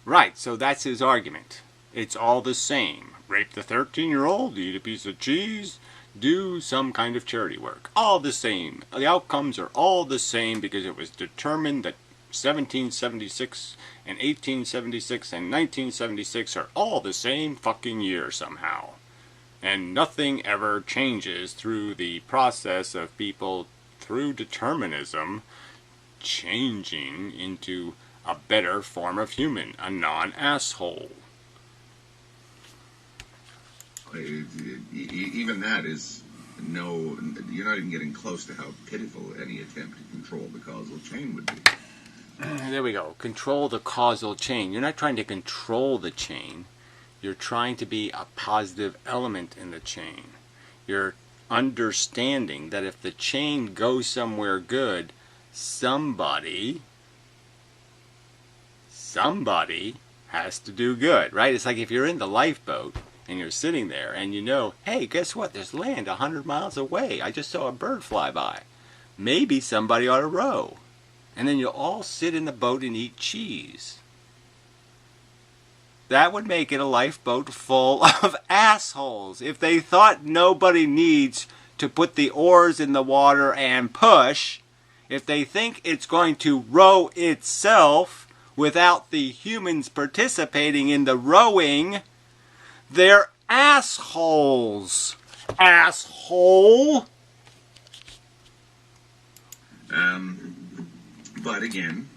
Right, so that's his argument. It's all the same. Rape the 13-year-old, eat a piece of cheese, do some kind of charity work. All the same. The outcomes are all the same because it was determined that 1776 and 1876 and 1976 are all the same fucking year somehow. And nothing ever changes through the process of people, through determinism, changing into a better form of human, a non-asshole. Even that is no, you're not even getting close to how pitiful any attempt to control the causal chain would be. There we go. Control the causal chain. You're not trying to control the chain. You're trying to be a positive element in the chain. You're understanding that if the chain goes somewhere good, somebody has to do good, right? It's like if you're in the lifeboat and you're sitting there and you know, hey, guess what? There's land 100 miles away. I just saw a bird fly by. Maybe somebody ought to row. And then you'll all sit in the boat and eat cheese. That would make it a lifeboat full of assholes. If they thought nobody needs to put the oars in the water and push, if they think it's going to row itself without the humans participating in the rowing, they're assholes. Asshole. But again,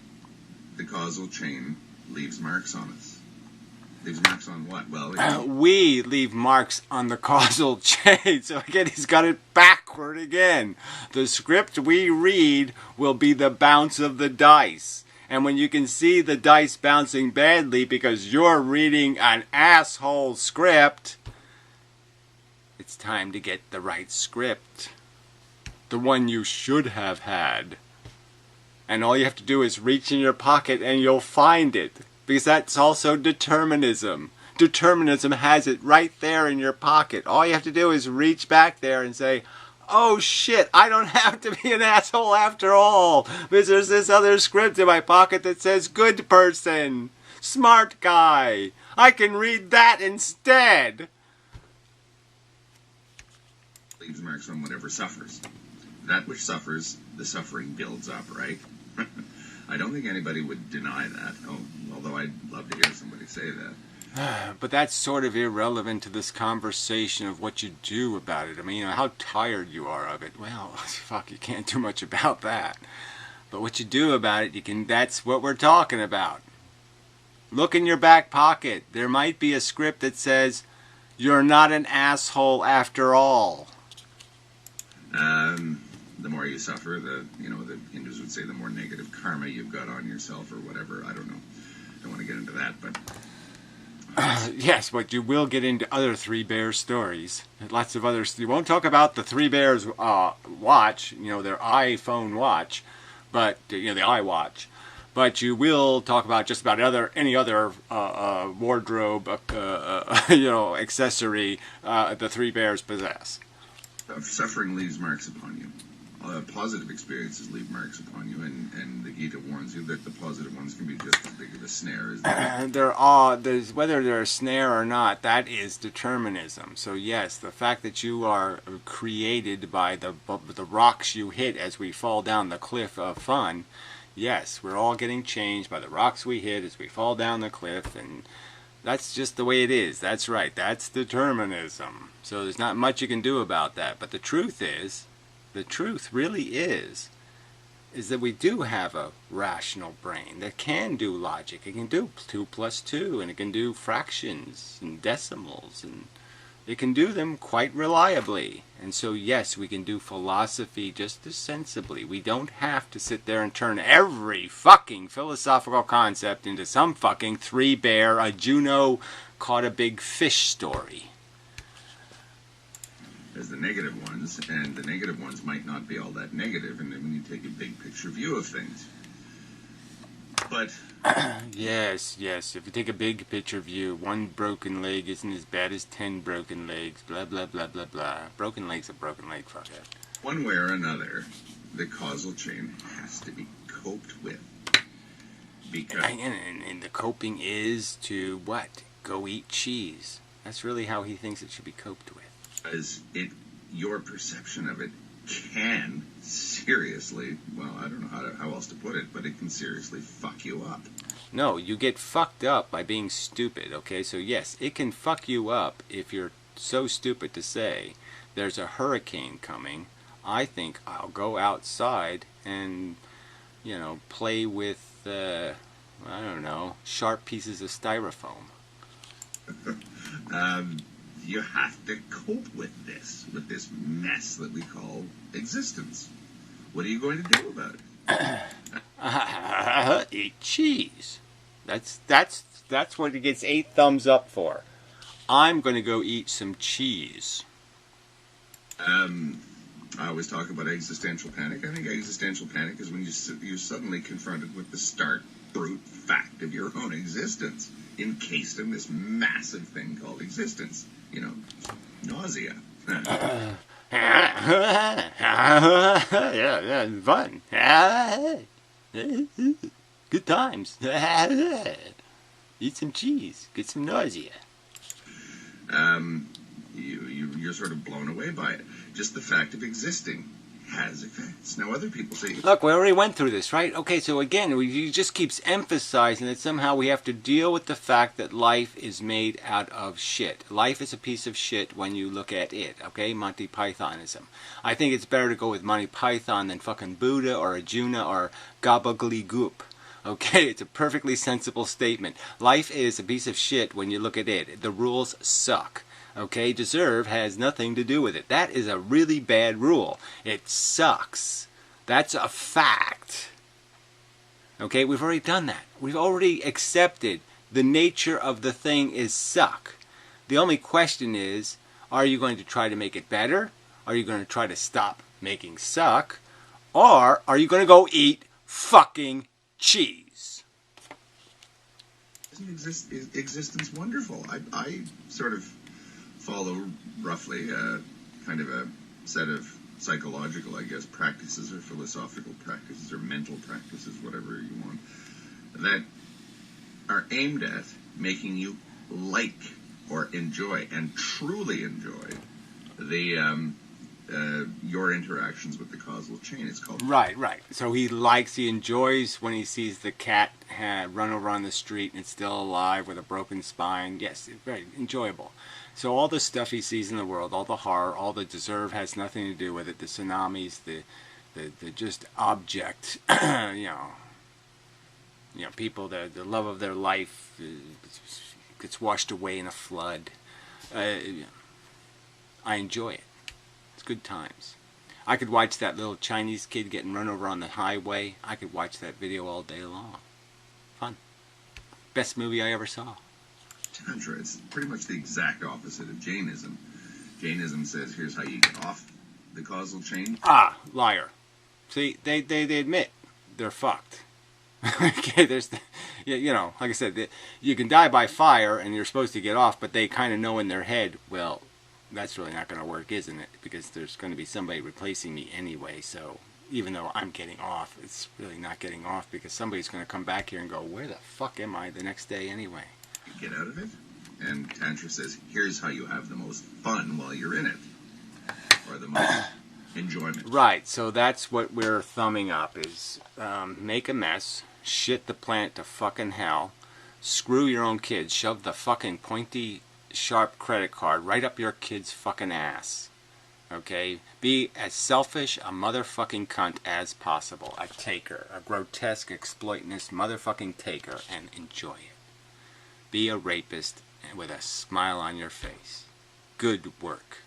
the causal chain leaves marks on us. Leaves marks on what? Well, We leave marks on the causal chain. So again, he's got it backward again. The script we read will be the bounce of the dice. And when you can see the dice bouncing badly because you're reading an asshole script, it's time to get the right script. The one you should have had. And all you have to do is reach in your pocket and you'll find it. Because that's also determinism. Determinism has it right there in your pocket. All you have to do is reach back there and say, oh shit, I don't have to be an asshole after all. Because there's this other script in my pocket that says good person, smart guy. I can read that instead. leaves marks on whatever suffers. That which suffers, the suffering builds up, right? I don't think anybody would deny that, although I'd love to hear somebody say that. But that's sort of irrelevant to this conversation of what you do about it. I mean, how tired you are of it. Well, fuck, you can't do much about that. But what you do about it, that's what we're talking about. Look in your back pocket. There might be a script that says, you're not an asshole after all. The more you suffer, the Hindus would say the more negative karma you've got on yourself or whatever. I don't know. Don't want to get into that, but... Yes, but you will get into other Three Bears stories. Lots of others. You won't talk about the Three Bears watch, their iPhone watch, but, the iWatch. But you will talk about just about any other wardrobe, accessory the Three Bears possess. Suffering leaves marks upon you. Positive experiences leave marks upon you, and the Gita warns you that the positive ones can be just as big of a snare as there's whether they're a snare or not, that is determinism. So yes, the fact that you are created by the rocks you hit as we fall down the cliff of fun, yes, we're all getting changed by the rocks we hit as we fall down the cliff, and that's just the way it is. That's right. That's determinism. So there's not much you can do about that. But the truth really is that we do have a rational brain that can do logic. It can do 2 + 2, and it can do fractions and decimals, and it can do them quite reliably. And so yes, we can do philosophy just as sensibly. We don't have to sit there and turn every fucking philosophical concept into some fucking three-bear, a Juno caught a big fish story. As the negative ones, and the negative ones might not be all that negative, and then when you take a big picture view of things. But yes, if you take a big picture view, 1 broken leg isn't as bad as 10 broken legs, blah blah blah blah blah. Broken leg's a broken leg, fuck it. One way or another, the causal chain has to be coped with. Because and the coping is to what? Go eat cheese. That's really how he thinks it should be coped with. As your perception of it can seriously, well, I don't know how else to put it, but it can seriously fuck you up. No, you get fucked up by being stupid, okay? So yes, it can fuck you up if you're so stupid to say, there's a hurricane coming, I think I'll go outside and, play with, sharp pieces of styrofoam. You have to cope with this mess that we call existence. What are you going to do about it? Eat cheese. That's what he gets 8 thumbs up for. I'm going to go eat some cheese. I always talk about existential panic. I think existential panic is when you're suddenly confronted with the stark, brute fact of your own existence, encased in this massive thing called existence. Nausea. Yeah, fun. Good times. Eat some cheese. Get some nausea. You're sort of blown away by it. Just the fact of existing has effects. Now other people say... Look, we already went through this, right? Okay, so again, he just keeps emphasizing that somehow we have to deal with the fact that life is made out of shit. Life is a piece of shit when you look at it, okay? Monty Pythonism. I think it's better to go with Monty Python than fucking Buddha or Arjuna or Gobbledygook. Okay, it's a perfectly sensible statement. Life is a piece of shit when you look at it. The rules suck. Okay, deserve has nothing to do with it. That is a really bad rule. It sucks. That's a fact. Okay, we've already done that. We've already accepted the nature of the thing is suck. The only question is, are you going to try to make it better? Are you going to try to stop making suck? Or are you going to go eat fucking cheese? Isn't existence wonderful? I sort of follow roughly kind of a set of psychological, I guess, practices or philosophical practices or mental practices, whatever you want, that are aimed at making you like or enjoy and truly enjoy the your interactions with the causal chain. It's called Right. So he enjoys when he sees the cat run over on the street and it's still alive with a broken spine. Yes, it's very enjoyable. So all the stuff he sees in the world, all the horror, all the deserve has nothing to do with it. The tsunamis, the just object, people, the love of their life gets washed away in a flood. I enjoy it. It's good times. I could watch that little Chinese kid getting run over on the highway. I could watch that video all day long. Fun. Best movie I ever saw. Tantra. It's pretty much the exact opposite of Jainism. Jainism says, here's how you get off the causal chain. Ah, liar. See, they admit they're fucked. Okay, like I said, you can die by fire and you're supposed to get off, but they kind of know in their head, well, that's really not going to work, isn't it? Because there's going to be somebody replacing me anyway, so even though I'm getting off, it's really not getting off because somebody's going to come back here and go, where the fuck am I the next day anyway? You get out of it, and Tantra says, here's how you have the most fun while you're in it, or the most enjoyment. Right, so that's what we're thumbing up is make a mess, shit the planet to fucking hell, screw your own kids, shove the fucking pointy, sharp credit card right up your kid's fucking ass. Okay? Be as selfish a motherfucking cunt as possible. A taker, a grotesque, exploitinous motherfucking taker, and enjoy it. Be a rapist with a smile on your face. Good work.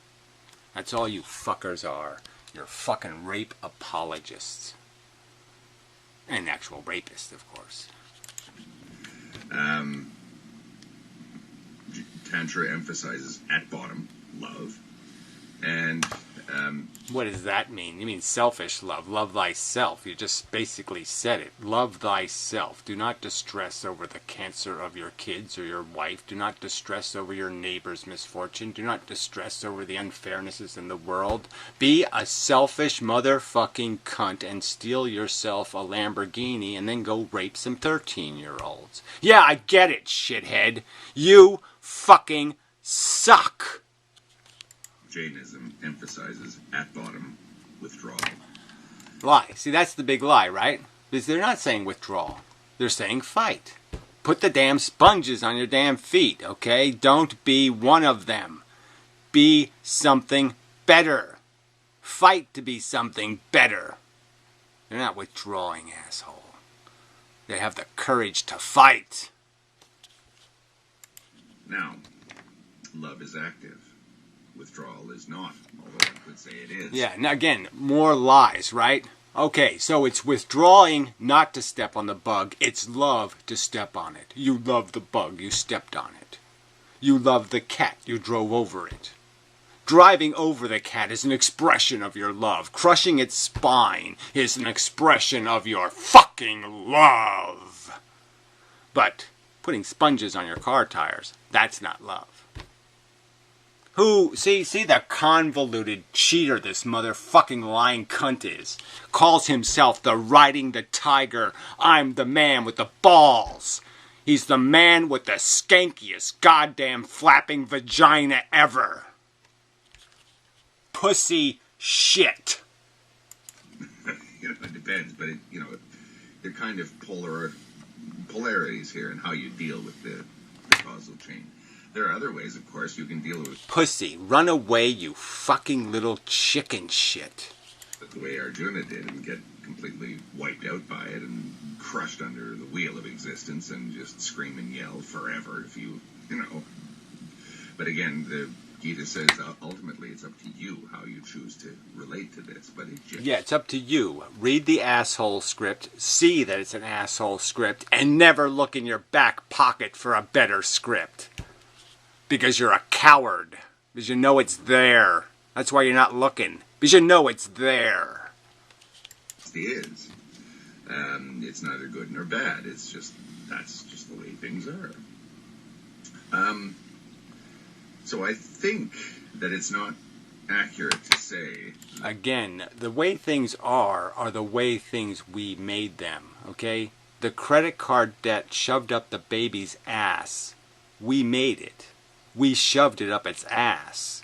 That's all you fuckers are. You're fucking rape apologists. And actual rapists, of course. Tantra emphasizes, at bottom, love. And what does that mean? You mean selfish love. Love thyself. You just basically said it. Love thyself. Do not distress over the cancer of your kids or your wife. Do not distress over your neighbor's misfortune. Do not distress over the unfairnesses in the world. Be a selfish motherfucking cunt and steal yourself a Lamborghini and then go rape some 13-year-olds. Yeah, I get it, shithead. You fucking suck. Jainism emphasizes, at bottom, withdrawal. Lie. See, that's the big lie, right? Because they're not saying withdrawal. They're saying fight. Put the damn sponges on your damn feet, okay? Don't be one of them. Be something better. Fight to be something better. They're not withdrawing, asshole. They have the courage to fight. Now, love is active. Withdrawal is not, although I could say it is. Yeah, now again, more lies, right? Okay, so it's withdrawing not to step on the bug. It's love to step on it. You love the bug. You stepped on it. You love the cat. You drove over it. Driving over the cat is an expression of your love. Crushing its spine is an expression of your fucking love. But putting sponges on your car tires, that's not love. See the convoluted cheater this motherfucking lying cunt is. Calls himself the riding the tiger. I'm the man with the balls. He's the man with the skankiest goddamn flapping vagina ever. Pussy shit. It depends, but they're kind of polarities here in how you deal with the causal chain. There are other ways, of course, you can deal with... Pussy, run away, you fucking little chicken shit. The way Arjuna did and get completely wiped out by it and crushed under the wheel of existence and just scream and yell forever if you know. But again, the Gita says ultimately it's up to you how you choose to relate to this. But it just... Yeah, it's up to you. Read the asshole script, see that it's an asshole script, and never look in your back pocket for a better script. Because you're a coward. Because you know it's there. That's why you're not looking. Because you know it's there. It is. It's neither good nor bad. It's just, that's just the way things are. So I think that it's not accurate to say... Again, the way things are the way things we made them, okay? The credit card debt shoved up the baby's ass. We made it. We shoved it up its ass.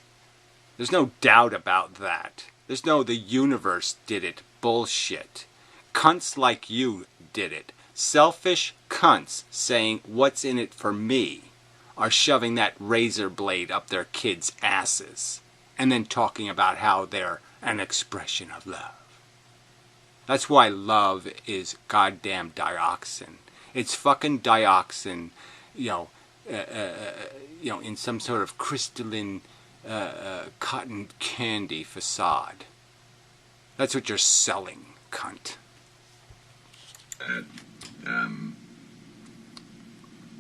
There's no doubt about that. There's no the universe did it bullshit. Cunts like you did it. Selfish cunts saying what's in it for me are shoving that razor blade up their kids' asses and then talking about how they're an expression of love. That's why love is goddamn dioxin. It's fucking dioxin, in some sort of crystalline cotton candy facade. That's what you're selling, cunt.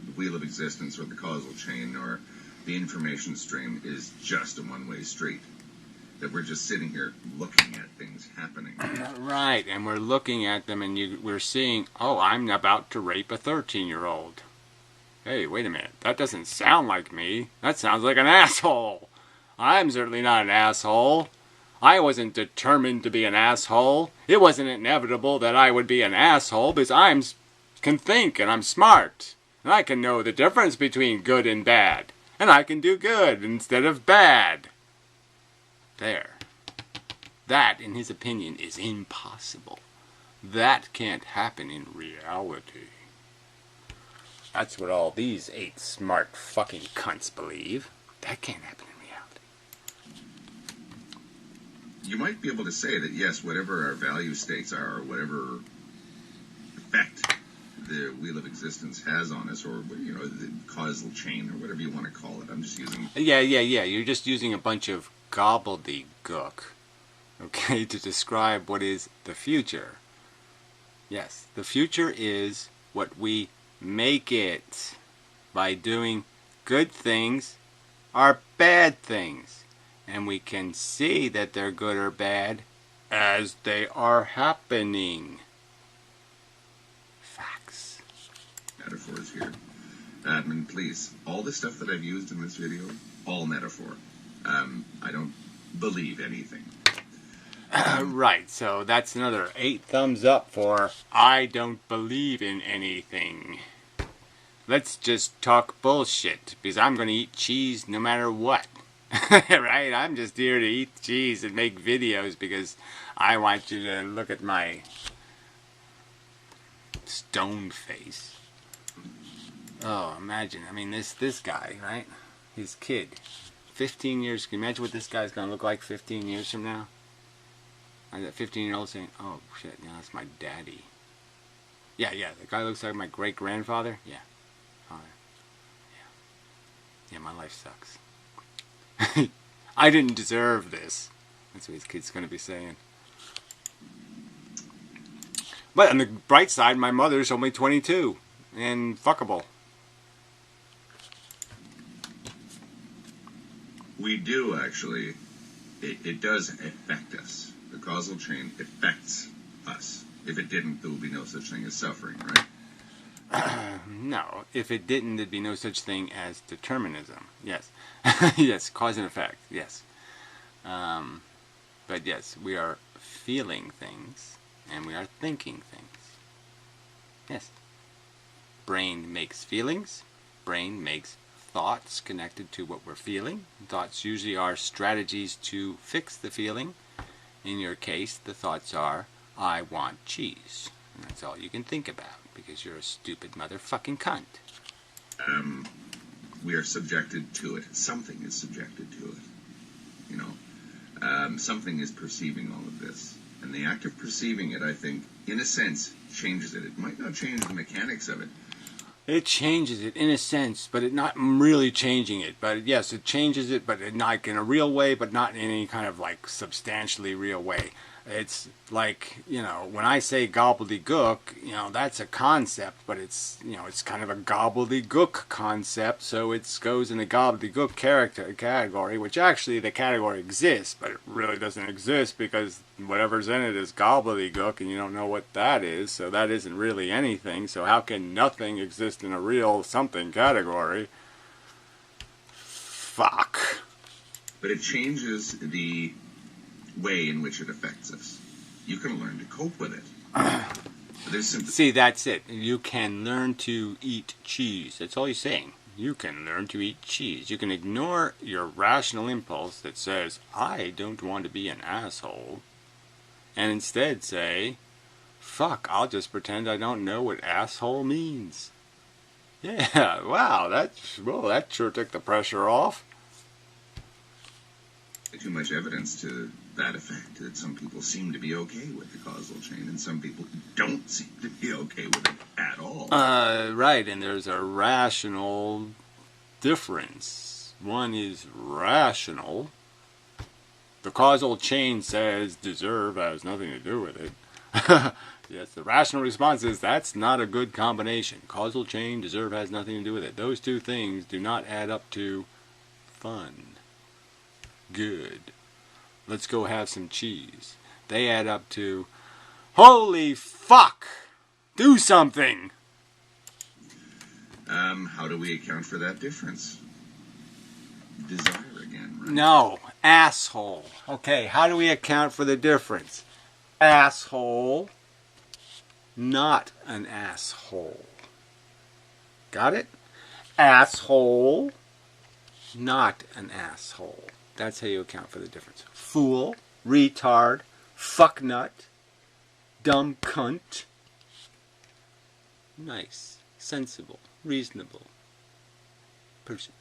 The wheel of existence or the causal chain or the information stream is just a one-way street. That we're just sitting here looking at things happening. Right, and we're looking at them and we're seeing, oh, I'm about to rape a 13-year-old. Hey, wait a minute, that doesn't sound like me. That sounds like an asshole. I'm certainly not an asshole. I wasn't determined to be an asshole. It wasn't inevitable that I would be an asshole because I can think and I'm smart. And I can know the difference between good and bad. And I can do good instead of bad. There. That, in his opinion, is impossible. That can't happen in reality. That's what all these 8 smart fucking cunts believe. That can't happen in reality. You might be able to say that, yes, whatever our value states are, or whatever effect the wheel of existence has on us, or, the causal chain, or whatever you want to call it. I'm just using... Yeah. You're just using a bunch of gobbledygook, okay, to describe what is the future. Yes, the future is what we make it by doing good things or bad things. And we can see that they're good or bad as they are happening. Facts. Metaphors here. Admin, please. All the stuff that I've used in this video, all metaphor. I don't believe anything. Right, so that's another 8 thumbs up for I don't believe in anything. Let's just talk bullshit, because I'm going to eat cheese no matter what. Right? I'm just here to eat cheese and make videos because I want you to look at my stone face. Oh, imagine. I mean, this guy, right? His kid. 15 years. Can you imagine what this guy's going to look like 15 years from now? And that 15-year-old saying, oh, shit, yeah, that's my daddy. Yeah, the guy looks like my great-grandfather? Yeah. Father. Yeah, my life sucks. I didn't deserve this. That's what his kid's going to be saying. But on the bright side, my mother's only 22 and fuckable. We do, actually. It does affect us. The causal chain affects us. If it didn't, there would be no such thing as suffering, right? No. If it didn't, there'd be no such thing as determinism. Yes. Yes, cause and effect. Yes. But yes, we are feeling things, and we are thinking things. Yes. Brain makes feelings. Brain makes thoughts connected to what we're feeling. Thoughts usually are strategies to fix the feeling. In your case, the thoughts are, I want cheese. And that's all you can think about, because you're a stupid motherfucking cunt. We are subjected to it. Something is subjected to it. Something is perceiving all of this. And the act of perceiving it, I think, in a sense, changes it. It might not change the mechanics of it. It changes it in a sense, but it not really changing it. But yes, it changes it, but not in a real way, but not in any kind of like substantially real way. It's like, when I say gobbledygook, that's a concept, but it's kind of a gobbledygook concept, so it goes in the gobbledygook category, which actually the category exists, but it really doesn't exist because whatever's in it is gobbledygook, and you don't know what that is, so that isn't really anything, so how can nothing exist in a real something category? Fuck. But it changes the way in which it affects us. You can learn to cope with it. See, that's it. You can learn to eat cheese. That's all he's saying. You can learn to eat cheese. You can ignore your rational impulse that says, I don't want to be an asshole, and instead say, fuck, I'll just pretend I don't know what asshole means. Yeah, wow, that sure took the pressure off. Too much evidence to that effect, that some people seem to be okay with the causal chain and some people don't seem to be okay with it at all. Right, and there's a rational difference. One is rational. The causal chain says deserve has nothing to do with it. Yes, the rational response is that's not a good combination. Causal chain, deserve has nothing to do with it. Those two things do not add up to fun. Good. Let's go have some cheese. They add up to, holy fuck! Do something! How do we account for that difference? Desire again, right? No, asshole. Okay, how do we account for the difference? Asshole, not an asshole. Got it? Asshole, not an asshole. That's how you account for the difference. Fool, retard, fucknut, dumb cunt. Nice, sensible, reasonable person.